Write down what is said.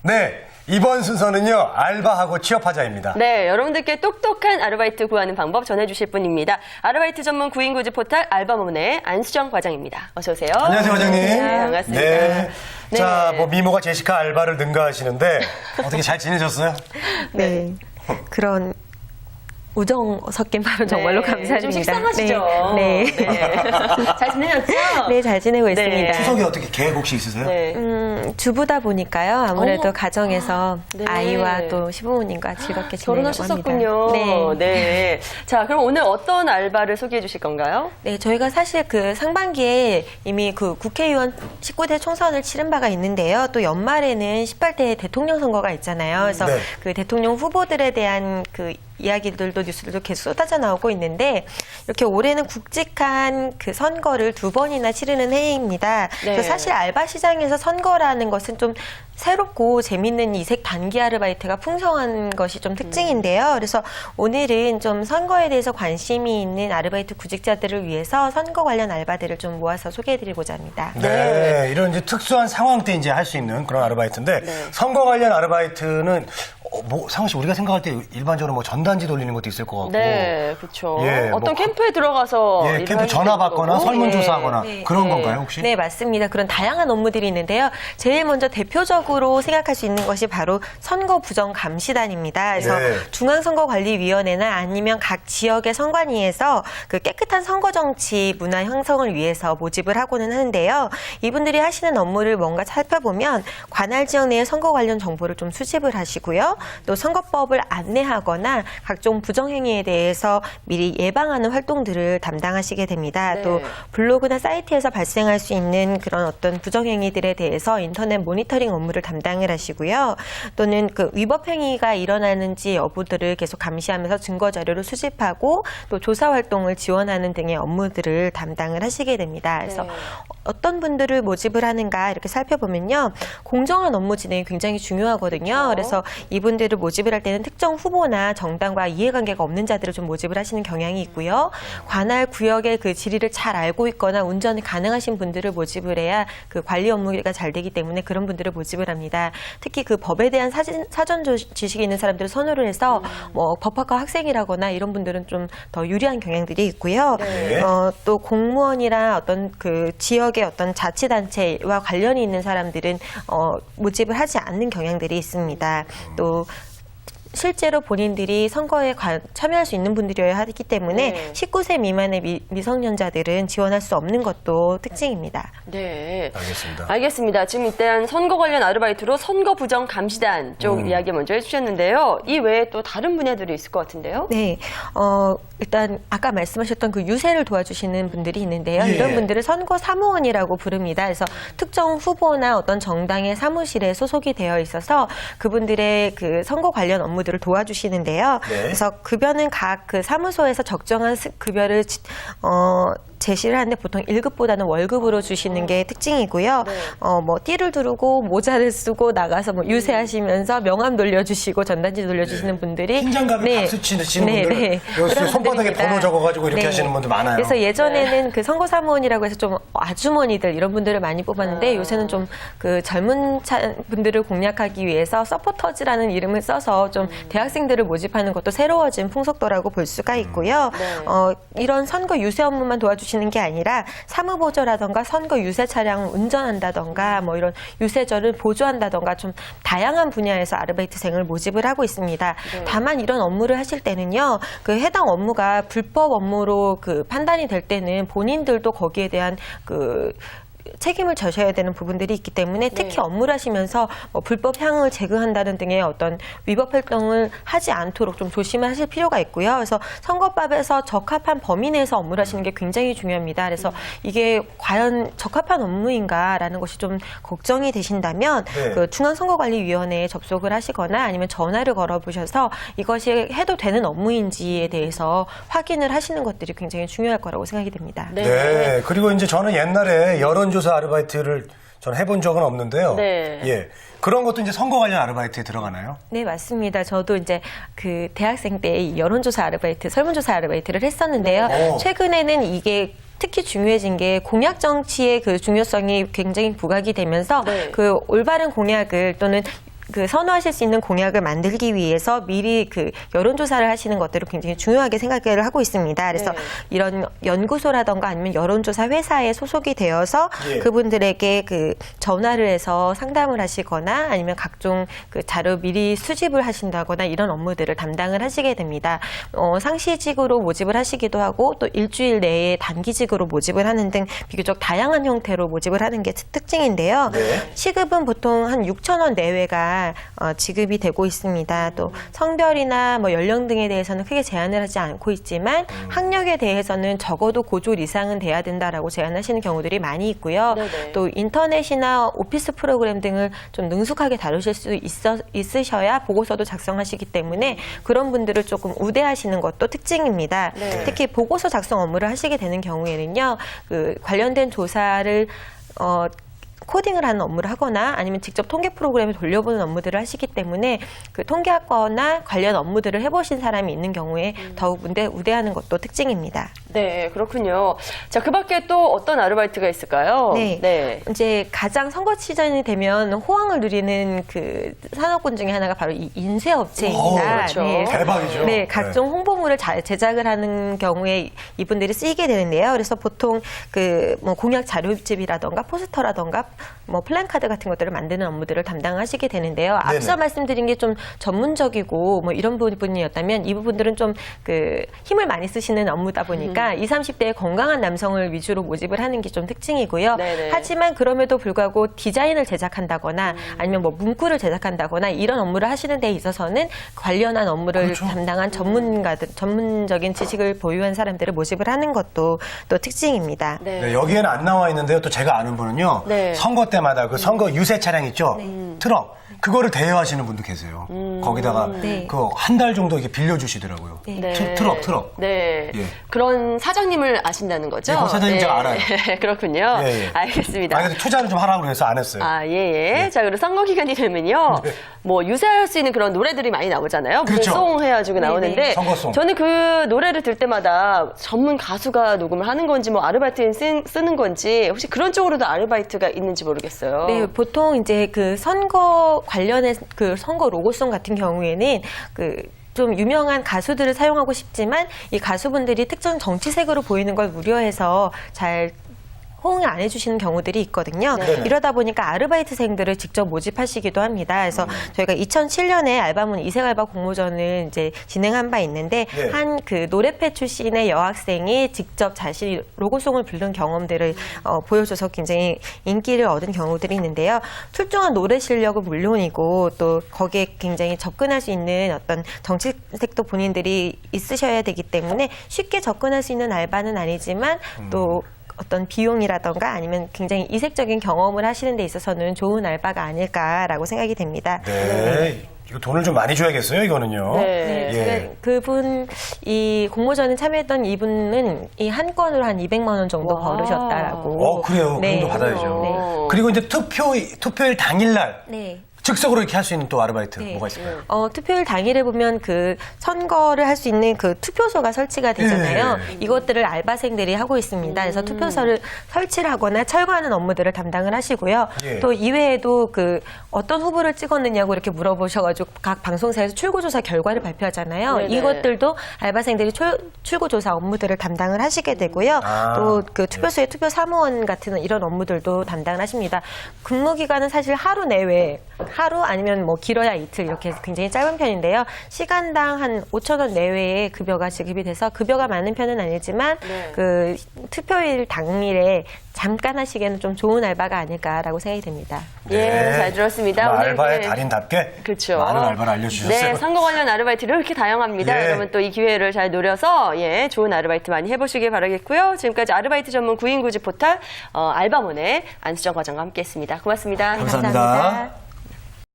네, 이번 순서는요, 알바하고 취업하자입니다. 네, 여러분들께 똑똑한 아르바이트 구하는 방법 전해주실 분입니다. 아르바이트 전문 구인구직 포탈 알바몬의 안수정 과장입니다. 어서 오세요. 안녕하세요, 과장님. 네, 반갑습니다. 네. 네. 자, 뭐 미모가 제시카 알바를 능가하시는데 어떻게 잘 지내셨어요? 네. 그런 우정 섞인 발언 정말로 네, 감사드립니다. 좀 식상하시죠? 네. 네. 잘 지내셨죠? 네, 잘 지내고 네. 있습니다. 추석에 어떻게 계획 혹시 있으세요? 네. 주부다 보니까요. 아무래도 어. 가정에서 네. 아이와 또 시부모님과 즐겁게 지내려고 합니다. 결혼하셨었군요. 네. 네. 자, 그럼 오늘 어떤 알바를 소개해 주실 건가요? 네, 저희가 사실 그 상반기에 이미 그 국회의원 19대 총선을 치른 바가 있는데요. 또 연말에는 18대 대통령 선거가 있잖아요. 그래서 네. 그 대통령 후보들에 대한 그 이야기들도 뉴스들도 계속 쏟아져 나오고 있는데 이렇게 올해는 굵직한 그 선거를 2번이나 치르는 해입니다. 네. 그래서 사실 알바 시장에서 선거라는 것은 좀 새롭고 재밌는 이색 단기 아르바이트가 풍성한 것이 좀 특징인데요. 그래서 오늘은 좀 선거에 대해서 관심이 있는 아르바이트 구직자들을 위해서 선거 관련 알바들을 좀 모아서 소개해드리고자 합니다. 네, 이런 이제 특수한 상황 때 이제 할 수 있는 그런 아르바이트인데 네. 선거 관련 아르바이트는 뭐 상훈 씨 우리가 생각할 때 일반적으로 뭐 전단지 돌리는 것도 있을 것 같고, 네, 그렇죠. 예, 어떤 뭐 캠프에 들어가서 예, 일을 캠프 하시는 전화 받거나 거고. 설문조사하거나 네. 그런 네. 건가요 혹시? 네, 맞습니다. 그런 다양한 업무들이 있는데요. 제일 먼저 대표적으로 생각할 수 있는 것이 바로 선거부정감시단입니다. 그래서 네. 중앙선거관리위원회나 아니면 각 지역의 선관위에서 그 깨끗한 선거정치 문화 형성을 위해서 모집을 하고는 하는데요. 이분들이 하시는 업무를 뭔가 살펴보면 관할 지역 내의 선거 관련 정보를 좀 수집을 하시고요. 또 선거법을 안내하거나 각종 부정행위에 대해서 미리 예방하는 활동들을 담당하시게 됩니다. 네. 또 블로그나 사이트에서 발생할 수 있는 그런 어떤 부정행위들에 대해서 인터넷 모니터링 업무를 담당을 하시고요. 또는 그 위법 행위가 일어나는지 여부들을 계속 감시하면서 증거 자료를 수집하고 또 조사 활동을 지원하는 등의 업무들을 담당을 하시게 됩니다. 그래서 네. 어떤 분들을 모집을 하는가 이렇게 살펴보면요. 공정한 업무 진행이 굉장히 중요하거든요. 그렇죠. 그래서 이분들을 모집을 할 때는 특정 후보나 정당과 이해관계가 없는 자들을 좀 모집을 하시는 경향이 있고요. 관할 구역의 그 지리를 잘 알고 있거나 운전이 가능하신 분들을 모집을 해야 그 관리 업무가 잘 되기 때문에 그런 분들을 모집을 합니다. 특히 그 법에 대한 사전 지식이 있는 사람들을 선호를 해서 뭐 법학과 학생이라거나 이런 분들은 좀 더 유리한 경향들이 있고요. 네. 또 공무원이나 어떤 그 지역의 어떤 자치단체와 관련이 있는 사람들은 모집을 하지 않는 경향들이 있습니다. 또 실제로 본인들이 선거에 참여할 수 있는 분들이어야 하기 때문에 네. 19세 미만의 미성년자들은 지원할 수 없는 것도 특징입니다. 네. 알겠습니다. 알겠습니다. 지금 일단 선거 관련 아르바이트로 선거부정감시단 쪽 이야기 먼저 해주셨는데요. 이 외에 또 다른 분야들이 있을 것 같은데요. 네, 일단 아까 말씀하셨던 그 유세를 도와주시는 분들이 있는데요. 예. 이런 분들을 선거 사무원이라고 부릅니다. 그래서 특정 후보나 어떤 정당의 사무실에 소속이 되어 있어서 그분들의 그 선거 관련 업무들을 도와주시는데요. 네. 그래서 급여는 각 그 사무소에서 적정한 급여를 제시를 하는데 보통 1급보다는 월급으로 주시는 게 특징이고요. 네. 뭐 띠를 두르고 모자를 쓰고 나가서 뭐 유세하시면서 명함 돌려주시고 전단지 돌려주시는 분들이 팀장감이 박수 치시는 분들 여기 그런 손바닥에 분들입니다. 번호 적어가지고 이렇게 네. 하시는 분들 많아요. 그래서 예전에는 그 선거사무원이라고 해서 좀 아주머니들 이런 분들을 많이 뽑았는데 요새는 좀 그 젊은 분들을 공략하기 위해서 서포터즈라는 이름을 써서 좀 대학생들을 모집하는 것도 새로워진 풍속도라고 볼 수가 있고요. 네. 이런 선거 유세 업무만 도와주시는 게 아니라 사무보조라던가 선거 유세 차량을 운전한다던가 뭐 이런 유세전을 보조한다던가 좀 다양한 분야에서 아르바이트생을 모집을 하고 있습니다. 네. 다만 이런 업무를 하실 때는요, 그 해당 업무가 불법 업무로 그 판단이 될 때는 본인들도 거기에 대한 그 책임을 져셔야 되는 부분들이 있기 때문에 특히 네. 업무를 하시면서 뭐 불법 향을 제거한다는 등의 어떤 위법 활동을 하지 않도록 좀 조심하실 필요가 있고요. 그래서 선거법에서 적합한 범위 내에서 업무를 하시는 게 굉장히 중요합니다. 그래서 이게 과연 적합한 업무인가라는 것이 좀 걱정이 되신다면 네. 그 중앙선거관리위원회에 접속을 하시거나 아니면 전화를 걸어보셔서 이것이 해도 되는 업무인지에 대해서 확인을 하시는 것들이 굉장히 중요할 거라고 생각이 됩니다. 네. 네. 그리고 이제 저는 옛날에 여론조사 아르바이트를 저는 해본 적은 없는데요. 네. 예. 그런 것도 이제 선거 관련 아르바이트에 들어가나요? 네, 맞습니다. 저도 이제 그 대학생 때 이 여론조사 아르바이트, 설문조사 아르바이트를 했었는데요. 오. 최근에는 이게 특히 중요해진 게 공약 정치의 그 중요성이 굉장히 부각이 되면서 네. 그 올바른 공약을 또는 그 선호하실 수 있는 공약을 만들기 위해서 미리 그 여론조사를 하시는 것들을 굉장히 중요하게 생각을 하고 있습니다. 그래서 네. 이런 연구소라던가 아니면 여론조사 회사에 소속이 되어서 예. 그분들에게 그 전화를 해서 상담을 하시거나 아니면 각종 그 자료 미리 수집을 하신다거나 이런 업무들을 담당을 하시게 됩니다. 상시직으로 모집을 하시기도 하고 또 일주일 내에 단기직으로 모집을 하는 등 비교적 다양한 형태로 모집을 하는 게 특징인데요. 네. 시급은 보통 한 6,000원 내외가 지급이 되고 있습니다. 또 성별이나 뭐 연령 등에 대해서는 크게 제한을 하지 않고 있지만 학력에 대해서는 적어도 고졸 이상은 돼야 된다라고 제안하시는 경우들이 많이 있고요. 네네. 또 인터넷이나 오피스 프로그램 등을 좀 능숙하게 다루실 수 있으셔야 보고서도 작성하시기 때문에 그런 분들을 조금 우대하시는 것도 특징입니다. 네. 특히 보고서 작성 업무를 하시게 되는 경우에는요, 그 관련된 조사를 코딩을 하는 업무를 하거나 아니면 직접 통계 프로그램을 돌려보는 업무들을 하시기 때문에 그 통계학과나 관련 업무들을 해보신 사람이 있는 경우에 더욱 우대하는 것도 특징입니다. 네, 그렇군요. 자, 그 밖에 또 어떤 아르바이트가 있을까요? 네. 이제 가장 선거 시즌이 되면 호황을 누리는 그 산업군 중에 하나가 바로 이 인쇄업체입니다. 그렇죠. 네. 대박이죠. 네, 각종 홍보물을 제작을 하는 경우에 이분들이 쓰이게 되는데요. 그래서 보통 그 뭐 공약 자료집이라던가 포스터라던가 뭐 플랜카드 같은 것들을 만드는 업무들을 담당하시게 되는데요. 앞서 네네. 말씀드린 게 좀 전문적이고 뭐 이런 부분이었다면 이 부분들은 좀 그 힘을 많이 쓰시는 업무다 보니까 20, 30대의 건강한 남성을 위주로 모집을 하는 게 좀 특징이고요. 네네. 하지만 그럼에도 불구하고 디자인을 제작한다거나 아니면 뭐 문구를 제작한다거나 이런 업무를 하시는 데 있어서는 관련한 업무를 그렇죠. 담당한 전문적인 지식을 보유한 사람들을 모집을 하는 것도 또 특징입니다. 네. 네, 여기에는 안 나와 있는데요. 또 제가 아는 분은요. 네. 선거 때마다 그 선거 유세 차량 있죠. 트럭. 그거를 대여하시는 분도 계세요. 거기다가 네. 그 한 달 정도 이렇게 빌려주시더라고요. 네. 트럭. 네. 예. 그런 사장님을 아시다는 거죠? 네, 그 사장님 제가 알아요. 그렇군요. 예, 예. 알겠습니다. 아니, 근데 투자를 좀 하라고 해서 안 했어요. 아, 예. 자, 그리고 선거 기간이 되면요. 네. 뭐, 유세할 수 있는 그런 노래들이 많이 나오잖아요. 그렇죠. 송 해가지고 네네. 나오는데. 선거송. 저는 그 노래를 들 때마다 전문 가수가 녹음을 하는 건지, 뭐, 아르바이트인 쓰는 건지, 혹시 그런 쪽으로도 아르바이트가 있는지 모르겠어요. 네, 보통 이제 그 선거 관련해 그 선거 로고송 같은 경우에는 그 좀 유명한 가수들을 사용하고 싶지만 이 가수분들이 특정 정치색으로 보이는 걸 우려해서 잘 호응을 안 해주시는 경우들이 있거든요. 네. 이러다 보니까 아르바이트생들을 직접 모집하시기도 합니다. 그래서 저희가 2007년에 알바문 이색알바 공모전을 이제 진행한 바 있는데 네. 한 그 노래패 출신의 여학생이 직접 자신이 로고송을 부른 경험들을 보여줘서 굉장히 인기를 얻은 경우들이 있는데요. 출중한 노래 실력은 물론이고 또 거기에 굉장히 접근할 수 있는 어떤 정치색도 본인들이 있으셔야 되기 때문에 쉽게 접근할 수 있는 알바는 아니지만 또 어떤 비용이라던가 아니면 굉장히 이색적인 경험을 하시는 데 있어서는 좋은 알바가 아닐까라고 생각이 됩니다. 네. 이거 돈을 좀 많이 줘야겠어요, 이거는요. 네. 제가 그분 이 공모전에 참여했던 이분은 이 한 건으로 한 200만 원 정도 와. 벌으셨다라고. 그래요. 네. 그 정도 받아야죠. 네. 그리고 이제 투표일 당일날 네. 즉석으로 이렇게 할 수 있는 또 아르바이트 네. 뭐가 있을까요? 투표일 당일에 보면 그 선거를 할 수 있는 그 투표소가 설치가 되잖아요. 이것들을 알바생들이 하고 있습니다. 그래서 투표소를 설치를 하거나 철거하는 업무들을 담당을 하시고요. 예. 또 이외에도 그 어떤 후보를 찍었느냐고 이렇게 물어보셔가지고 각 방송사에서 출구조사 결과를 발표하잖아요. 네네. 이것들도 알바생들이 출구조사 업무들을 담당을 하시게 되고요. 아. 또 그 투표소의 투표 사무원 같은 이런 업무들도 담당을 하십니다. 근무 기간은 사실 하루 내외, 하루 아니면 뭐 길어야 이틀 이렇게 굉장히 짧은 편인데요. 시간당 한 5,000원 내외의 급여가 지급이 돼서 급여가 많은 편은 아니지만 네. 그 투표일 당일에 잠깐 하시기에는 좀 좋은 알바가 아닐까라고 생각이 됩니다. 예, 잘 들었습니다. 정말 오늘 알바의 이렇게 달인답게 그렇죠. 많은 알바를 알려주셨어요. 네, 선거 관련 아르바이트를 이렇게 다양합니다. 예. 여러분 또 이 기회를 잘 노려서 좋은 아르바이트 많이 해보시길 바라겠고요. 지금까지 아르바이트 전문 구인구직 포털 알바몬의 안수정 과장과 함께했습니다. 고맙습니다. 감사합니다.